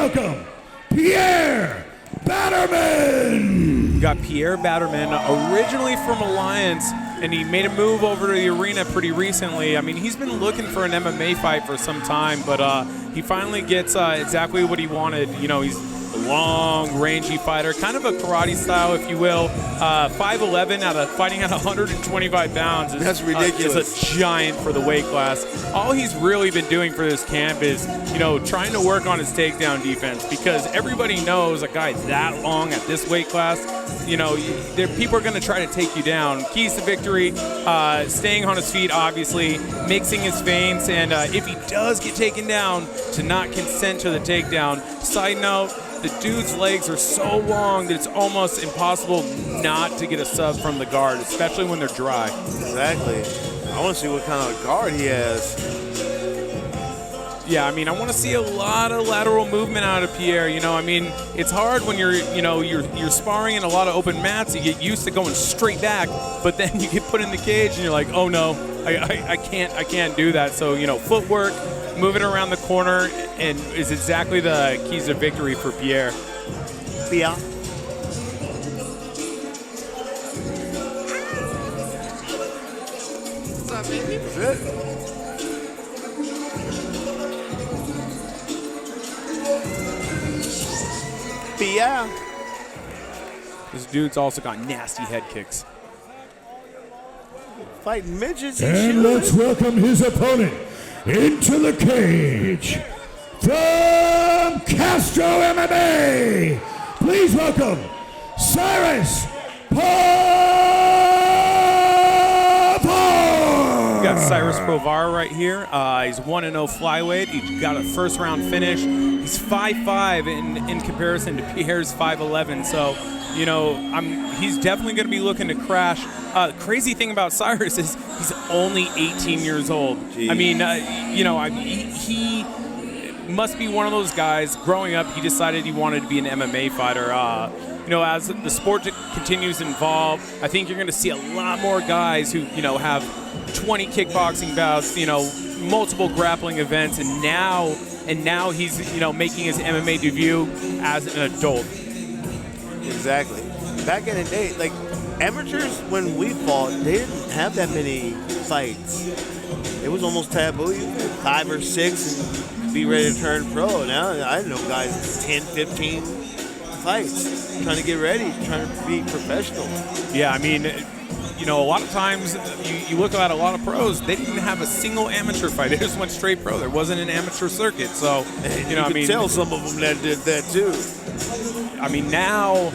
welcome Pierre Batterman. We got Pierre Batterman, originally from Alliance, and he made a move over to the arena pretty recently. I mean, he's been looking for an MMA fight for some time, but he finally gets exactly what he wanted. You know, he's a long, rangy fighter, kind of a karate style, if you will. 5'11", fighting at 125 pounds. That's ridiculous. Is a giant for the weight class. All he's really been doing for this camp is, you know, trying to work on his takedown defense, because everybody knows a guy that long at this weight class, you know, people are going to try to take you down. Keys to victory, staying on his feet, obviously, mixing his feints, and if he does get taken down, to not consent to the takedown. Side note, the dude's legs are so long that it's almost impossible not to get a sub from the guard, especially when they're dry. Exactly. I want to see what kind of guard he has. Yeah, I mean, I want to see a lot of lateral movement out of Pierre. You know, I mean, it's hard when you're sparring in a lot of open mats. You get used to going straight back, but then you get put in the cage and you're like, oh no, I can't do that. So, you know, footwork, moving around the corner, and is exactly the keys to victory for Pierre. Pierre. What's up, baby? That's it. Pierre. This dude's also got nasty head kicks. Fighting midgets. And let's welcome his opponent into the cage. From Castro MMA, please welcome Cyrus Povoor. We got Cyrus Povoor right here. He's 1-0 flyweight. He got a first-round finish. He's 5'5" in comparison to Pierre's 5'11". So, you know, he's definitely going to be looking to crash. Crazy thing about Cyrus is he's only 18 years old. Jeez. I mean, you know, he must be one of those guys. Growing up, he decided he wanted to be an MMA fighter. You know, as the sport continues to evolve, I think you're going to see a lot more guys who, you know, have 20 kickboxing bouts, you know, multiple grappling events, and now he's, you know, making his MMA debut as an adult. Exactly. Back in the day, like, amateurs, when we fought, they didn't have that many fights. It was almost taboo. You had 5 or 6 and be ready to turn pro. Now, I know guys 10, 15 fights, trying to get ready, trying to be professional. Yeah, I mean, you know, a lot of times you look at a lot of pros, they didn't have a single amateur fight. They just went straight pro. There wasn't an amateur circuit. So, you know, I mean, tell some of them that did that too. I mean, now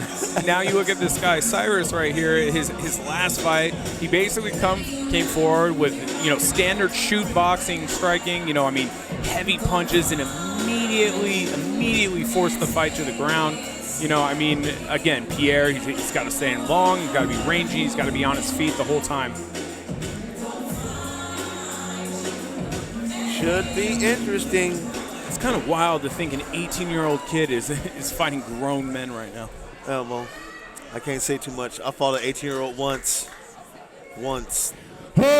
you look at this guy Cyrus right here. His last fight, he basically came forward with, you know, standard shoot boxing, striking. You know, I mean, heavy punches, and immediately forced the fight to the ground. You know, I mean, again, Pierre, he's got to stand long, he's got to be rangy, he's got to be on his feet the whole time. Should be interesting. It's kind of wild to think an 18-year-old kid is fighting grown men right now. Well, I can't say too much. I fought an 18-year-old once. All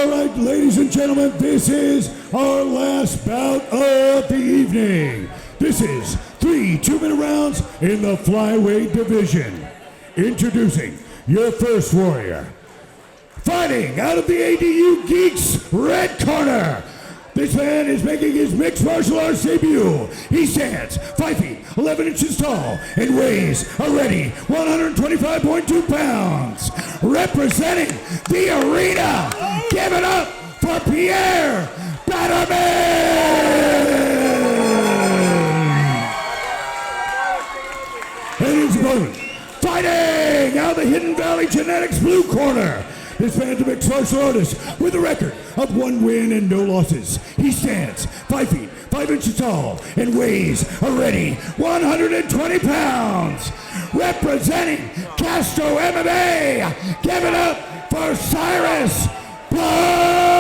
right, ladies and gentlemen, this is our last bout of the evening. This is 3 2-minute rounds in the flyweight division. Introducing your first warrior. Fighting out of the ADU Geeks red corner. This man is making his mixed martial arts debut. He stands 5 feet, 11 inches tall, and weighs a ready 125.2 pounds. Representing the arena, give it up for Pierre Batterman! And his opponent, fighting out of the Hidden Valley Genetics blue corner. This man's a mixed martial artist with a record of 1 win and no losses. He stands 5 feet, 5 inches tall, and weighs a ready 120 pounds. Representing Castro MMA, give it up for Cyrus Povoor!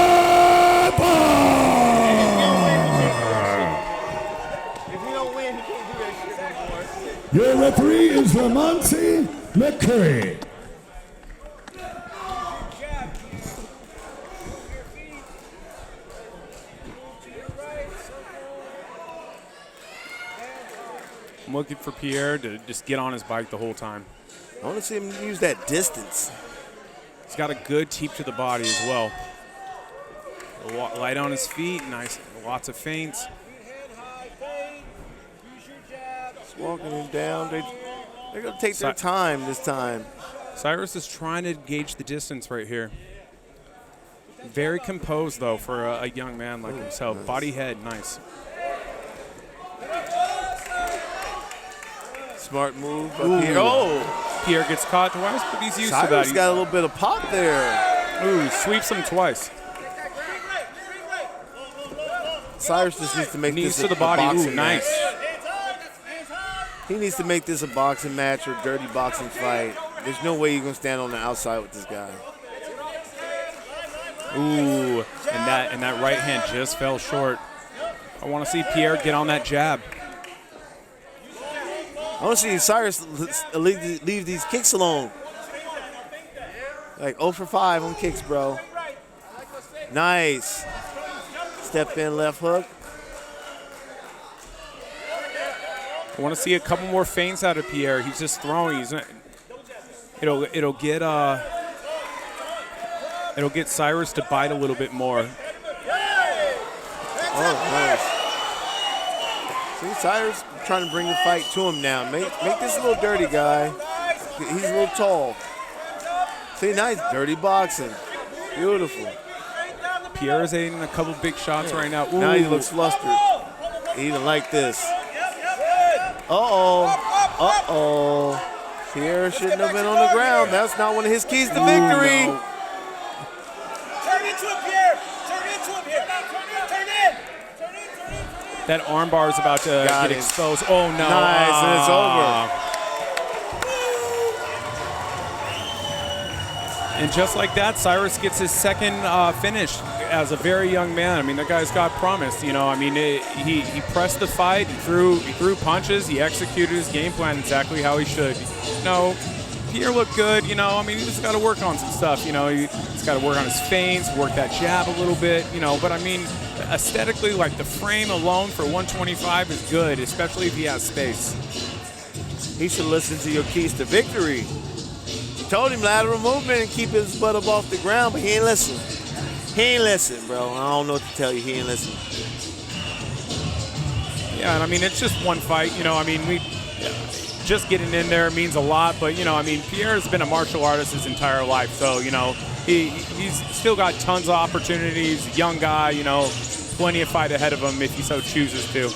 Your referee is Lamonce McCurry. I'm looking for Pierre to just get on his bike the whole time. I want to see him use that distance. He's got a good teep to the body as well. Light on his feet, nice, lots of feints. Just walking him down. They're going to take their time this time. Cyrus is trying to gauge the distance right here. Very composed, though, for a young man like himself. Nice. Body head, nice. Smart move by Pierre. Oh! Pierre gets caught twice, but he's used to that. Cyrus got a little bit of pop there. Ooh, sweeps him twice. Cyrus just needs to make Knees this to the body. boxing Ooh, nice. match. He needs to make this a boxing match or dirty boxing fight. There's no way you're going to stand on the outside with this guy. Ooh, and that right hand just fell short. I want to see Pierre get on that jab. I want to see Cyrus leave these kicks alone. Like 0 for 5 on kicks, bro. Nice. Step in left hook. I want to see a couple more feints out of Pierre. He's just throwing. He's not, it'll get Cyrus to bite a little bit more. Oh, nice. See, Cyrus trying to bring the fight to him now. Make this a little dirty, guy. He's a little tall. See, nice dirty boxing. Beautiful. Pierre is aiming a couple big shots right now. Ooh. Now he looks flustered. He didn't like this. Uh-oh. Uh-oh. Pierre shouldn't have been on the ground. That's not one of his keys to victory. No. Turn into him, Pierre. Turn into him here. Turn in. That armbar is about to get exposed. Oh, no. Nice, and it's over. And just like that, Cyrus gets his second finish as a very young man. I mean, that guy's got promise. You know, I mean, he pressed the fight. He threw punches. He executed his game plan exactly how he should. No, Pierre looked good. You know, I mean, he just got to work on some stuff. You know, he's got to work on his feints, work that jab a little bit. You know, but I mean, aesthetically, like the frame alone for 125 is good, especially if he has space. He should listen to your keys to victory. Told him lateral movement and keep his butt up off the ground, but he ain't listen. He ain't listen, bro. I don't know what to tell you. He ain't listen. Yeah, and I mean, it's just one fight. You know, I mean, just getting in there means a lot, but, you know, I mean, Pierre's been a martial artist his entire life, so, you know, he's still got tons of opportunities. Young guy, you know, plenty of fight ahead of him if he so chooses to.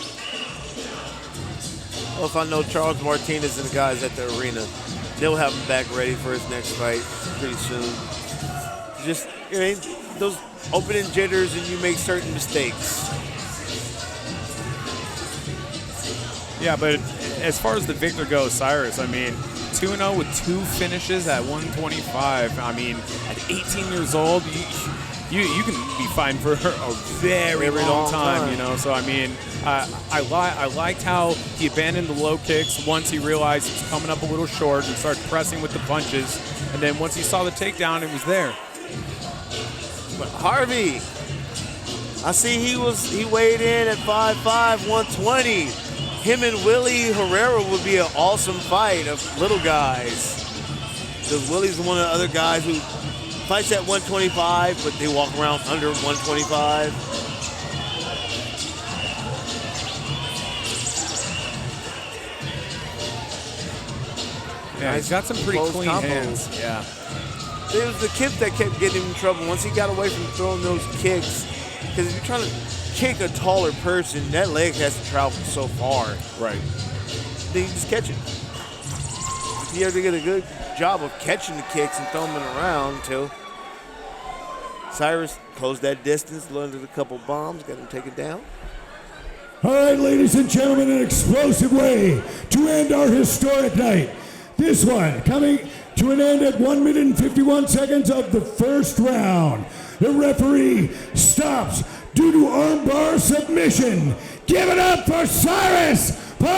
Well, if I know Charles Martinez and the guys at the arena, they'll have him back ready for his next fight pretty soon. Just, you know, those opening jitters and you make certain mistakes. Yeah, but as far as the victor goes, Cyrus, I mean, 2-0 with 2 finishes at 125. I mean, at 18 years old, you can be fighting for a very long time, you know. So, I mean, I liked how he abandoned the low kicks once he realized he was coming up a little short and started pressing with the punches. And then once he saw the takedown, it was there. But Harvey, I see he weighed in at 5'5", 120. Him and Willie Herrera would be an awesome fight of little guys. Because Willie's one of the other guys who fights at 125, but they walk around under 125. Yeah, he's got some pretty clean hands. Yeah. It was the kick that kept getting him in trouble once he got away from throwing those kicks. Because if you're trying to kick a taller person, that leg has to travel so far. Right. Then you just catch it. He had to get a good job of catching the kicks and throwing them around until Cyrus closed that distance, landed a couple bombs, got him taken down. All right, ladies and gentlemen, an explosive way to end our historic night. This one coming to an end at 1 minute and 51 seconds of the first round. The referee stops due to armbar submission. Give it up for Cyrus Povoor!